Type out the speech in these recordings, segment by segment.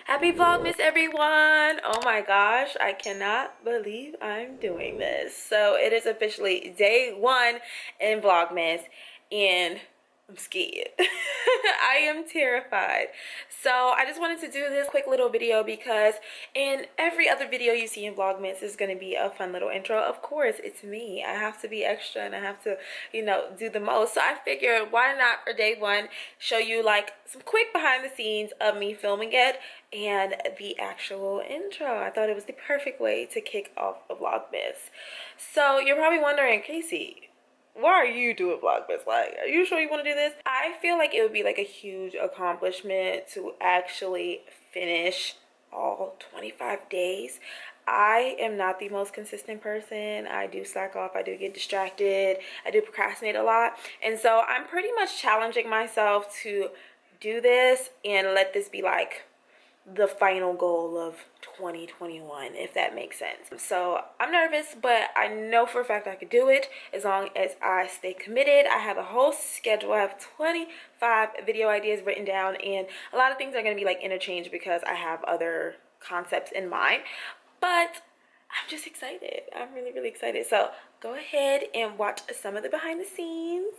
Happy Vlogmas, everyone! Oh my gosh, I cannot believe I'm doing this. So it is officially day one in Vlogmas, and I'm scared. I am terrified. So I just wanted to do this quick little video because in every other video you see in Vlogmas is going to be a fun little intro. Of course, it's me. I have to be extra and I have to, do the most. So I figured, why not for day one show you like some quick behind the scenes of me filming it and the actual intro. I thought it was the perfect way to kick off a Vlogmas. So you're probably wondering, Casey, why are you doing Vlogmas? Like, are you sure you want to do this? I feel like it would be like a huge accomplishment to actually finish all 25 days. I am not the most consistent person. I do slack off. I do get distracted. I do procrastinate a lot. And so I'm pretty much challenging myself to do this and let this be like the final goal of 2021, if that makes sense. So I'm nervous, but I know for a fact I could do it as long as I stay committed. I have a whole schedule. I have 25 video ideas written down, and a lot of things are going to be like interchanged because I have other concepts in mind. But I'm just excited. I'm really, really excited. So go ahead and watch some of the behind the scenes.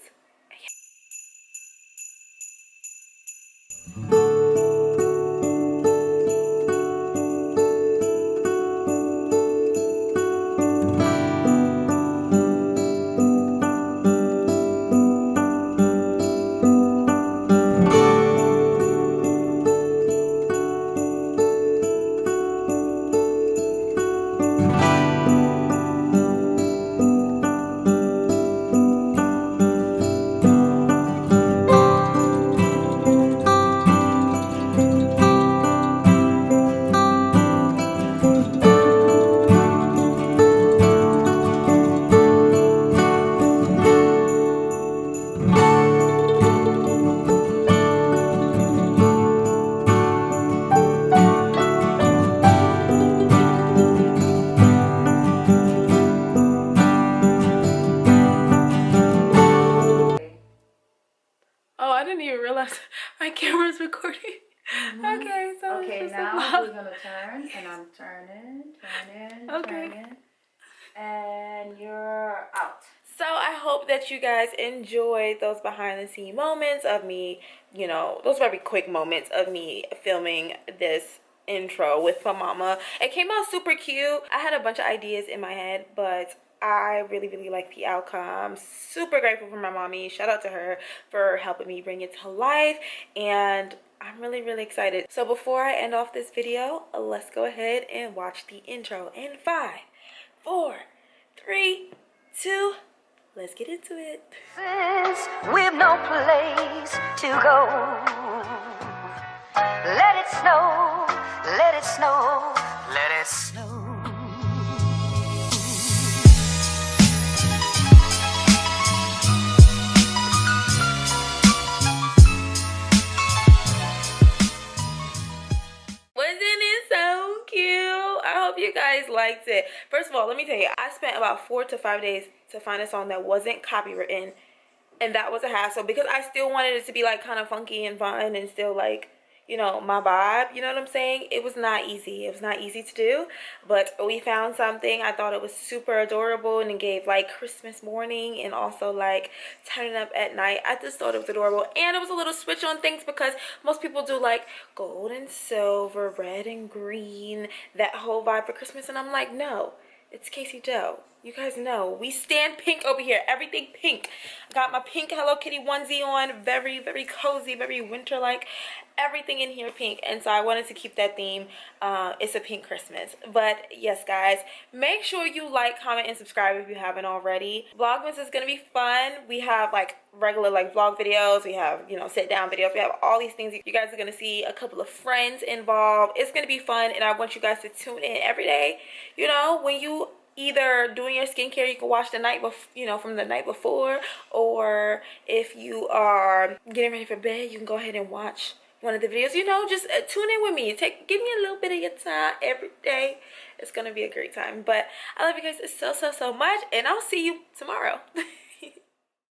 Oh, I didn't even realize my camera's recording. Okay, so okay, now we're gonna turn, and I'm turning, okay. turning, and you're out. So I hope that you guys enjoyed those behind the scene moments of me, those very quick moments of me filming this intro with my mama. It came out super cute. I had a bunch of ideas in my head, but I really, really like the outcome. Super grateful for my mommy. Shout out to her for helping me bring it to life. And I'm really, really excited. So before I end off this video, let's go ahead and watch the intro in 5, 4, 3, 2, let's get into it. We've no place to go. Let it snow, let it snow, let it snow. Wasn't it so cute? I hope you guys liked it. First of all, let me tell you, I spent about 4 to 5 days to find a song that wasn't copywritten, and that was a hassle because I still wanted it to be like kind of funky and fun and still like, my vibe, you know what I'm saying? It was not easy. It was not easy to do, but we found something. I thought it was super adorable, and it gave like Christmas morning and also like turning up at night. I just thought it was adorable, and it was a little switch on things because most people do like gold and silver, red and green, that whole vibe for Christmas, and I'm like, no, it's Casey Joe. You guys know we stand pink over here. Everything pink. I got my pink Hello Kitty onesie on. Very, very cozy, very winter-like. Everything in here pink. And so I wanted to keep that theme. It's a pink Christmas. But yes, guys, make sure you like, comment, and subscribe if you haven't already. Vlogmas is going to be fun. We have like regular like vlog videos. We have, sit down videos. We have all these things. You guys are going to see a couple of friends involved. It's going to be fun. And I want you guys to tune in every day. When you either doing your skincare, you can watch the night before, from the night before, or if you are getting ready for bed, you can go ahead and watch one of the videos. Just tune in with me. Give me a little bit of your time every day. It's gonna be a great time. But I love you guys so much, and I'll see you tomorrow.